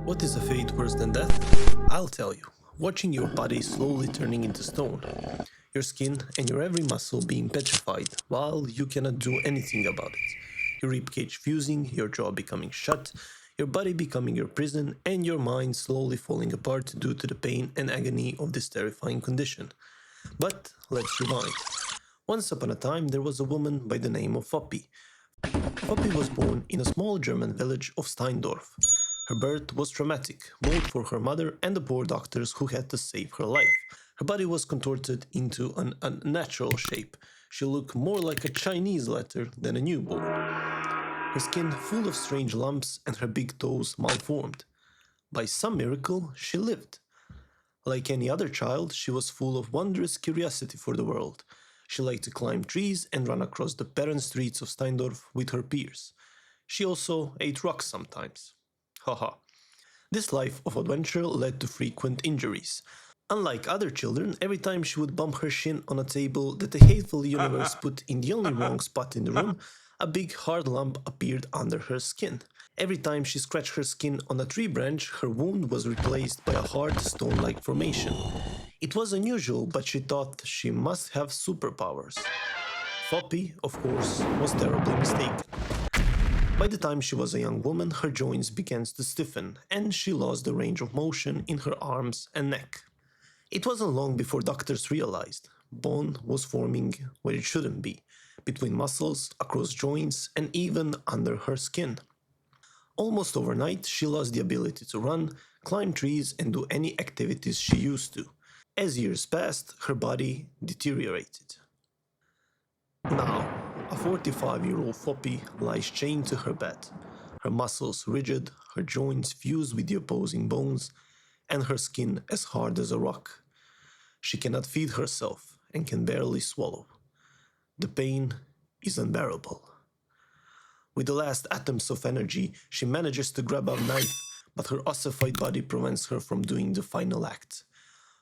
What is a fate worse than death? I'll tell you. Watching your body slowly turning into stone, your skin and your every muscle being petrified while you cannot do anything about it. Your ribcage fusing, your jaw becoming shut, your body becoming your prison, and your mind slowly falling apart due to the pain and agony of this terrifying condition. But let's rewind. Once upon a time, there was a woman by the name of Foppy. Poppy was born in a small German village of Steindorf. Her birth was traumatic, both for her mother and the poor doctors who had to save her life. Her body was contorted into an unnatural shape. She looked more like a Chinese letter than a newborn. Her skin full of strange lumps and her big toes malformed. By some miracle, she lived. Like any other child, she was full of wondrous curiosity for the world. She liked to climb trees and run across the barren streets of Steindorf with her peers. She also ate rocks sometimes. Haha. This life of adventure led to frequent injuries. Unlike other children, every time she would bump her shin on a table that the hateful universe put in the only wrong spot in the room, a big hard lump appeared under her skin. Every time she scratched her skin on a tree branch, her wound was replaced by a hard stone-like formation. It was unusual, but she thought she must have superpowers. Foppy, of course, was terribly mistaken. By the time she was a young woman, her joints began to stiffen, and she lost the range of motion in her arms and neck. It wasn't long before doctors realized bone was forming where it shouldn't be, between muscles, across joints, and even under her skin. Almost overnight, she lost the ability to run, climb trees, and do any activities she used to. As years passed, her body deteriorated. Now, a 45-year-old Foppy lies chained to her bed, her muscles rigid, her joints fused with the opposing bones, and her skin as hard as a rock. She cannot feed herself and can barely swallow. The pain is unbearable. With the last atoms of energy, she manages to grab a knife, but her ossified body prevents her from doing the final act.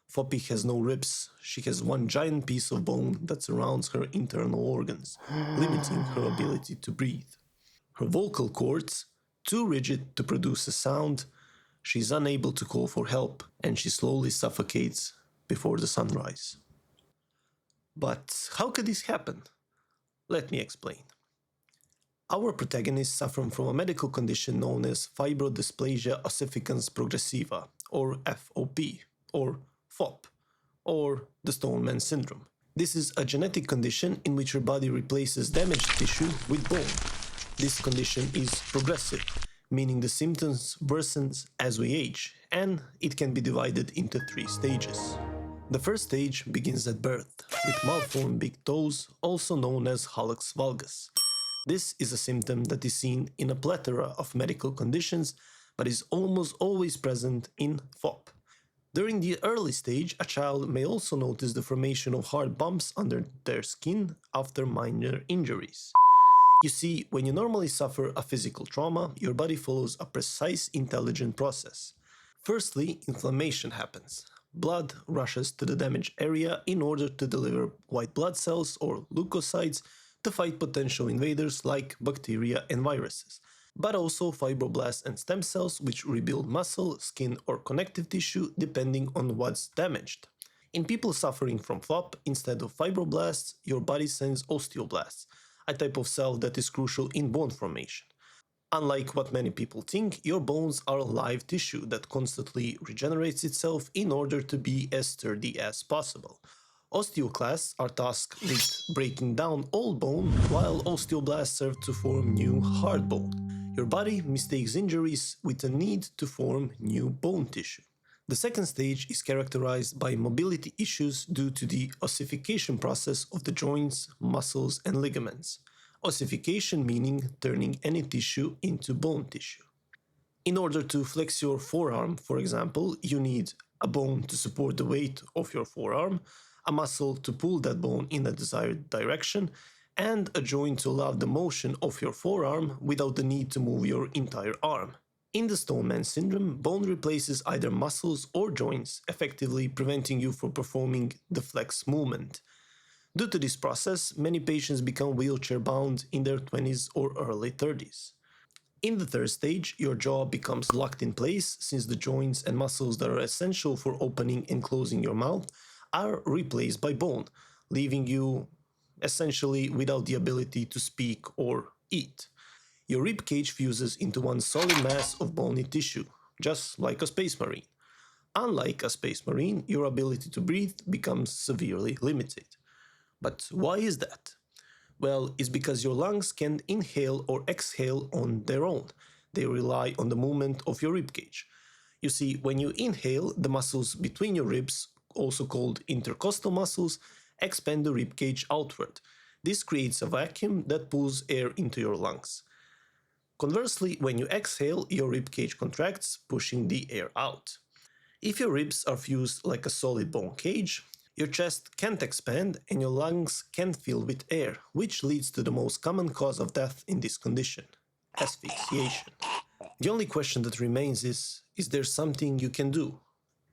Foppy has no ribs, she has one giant piece of bone that surrounds her internal organs, limiting her ability to breathe. Her vocal cords, too rigid to produce a sound, she is unable to call for help, and she slowly suffocates before the sunrise. But how could this happen? Let me explain. Our protagonist suffers from a medical condition known as Fibrodysplasia Ossificans Progressiva, or FOP, or FOP, or the Stone Man Syndrome. This is a genetic condition in which your body replaces damaged tissue with bone. This condition is progressive, meaning the symptoms worsen as we age, and it can be divided into 3 stages. The first stage begins at birth, with malformed big toes, also known as hallux valgus. This is a symptom that is seen in a plethora of medical conditions, but is almost always present in FOP. During the early stage, a child may also notice the formation of hard bumps under their skin after minor injuries. You see, when you normally suffer a physical trauma, your body follows a precise, intelligent process. Firstly, inflammation happens. Blood rushes to the damaged area in order to deliver white blood cells or leukocytes to fight potential invaders like bacteria and viruses, but also fibroblasts and stem cells which rebuild muscle, skin or connective tissue depending on what's damaged. In people suffering from FOP, instead of fibroblasts, your body sends osteoblasts, a type of cell that is crucial in bone formation. Unlike what many people think, your bones are live tissue that constantly regenerates itself in order to be as sturdy as possible. Osteoclasts are tasked with breaking down old bone, while osteoblasts serve to form new hard bone. Your body mistakes injuries with a need to form new bone tissue. The second stage is characterized by mobility issues due to the ossification process of the joints, muscles, and ligaments. Ossification meaning turning any tissue into bone tissue. In order to flex your forearm, for example, you need a bone to support the weight of your forearm, a muscle to pull that bone in a desired direction, and a joint to allow the motion of your forearm without the need to move your entire arm. In the Stone Man syndrome, bone replaces either muscles or joints, effectively preventing you from performing the flex movement. Due to this process, many patients become wheelchair-bound in their 20s or early 30s. In the third stage, your jaw becomes locked in place since the joints and muscles that are essential for opening and closing your mouth are replaced by bone, leaving you essentially without the ability to speak or eat. Your rib cage fuses into one solid mass of bony tissue, just like a space marine. Unlike a space marine, your ability to breathe becomes severely limited. But why is that? Well, it's because your lungs can't inhale or exhale on their own. They rely on the movement of your rib cage. You see, when you inhale, the muscles between your ribs, also called intercostal muscles, expand the rib cage outward. This creates a vacuum that pulls air into your lungs. Conversely, when you exhale, your rib cage contracts, pushing the air out. If your ribs are fused like a solid bone cage, your chest can't expand and your lungs can't fill with air, which leads to the most common cause of death in this condition: asphyxiation. The only question that remains is there something you can do?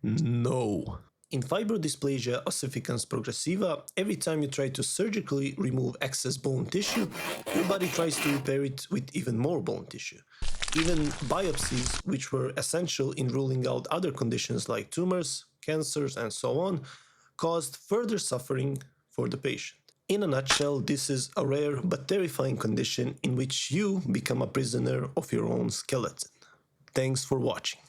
No. In Fibrodysplasia Ossificans Progressiva, every time you try to surgically remove excess bone tissue, your body tries to repair it with even more bone tissue. Even biopsies, which were essential in ruling out other conditions like tumors, cancers, and so on, caused further suffering for the patient. In a nutshell, this is a rare but terrifying condition in which you become a prisoner of your own skeleton. Thanks for watching.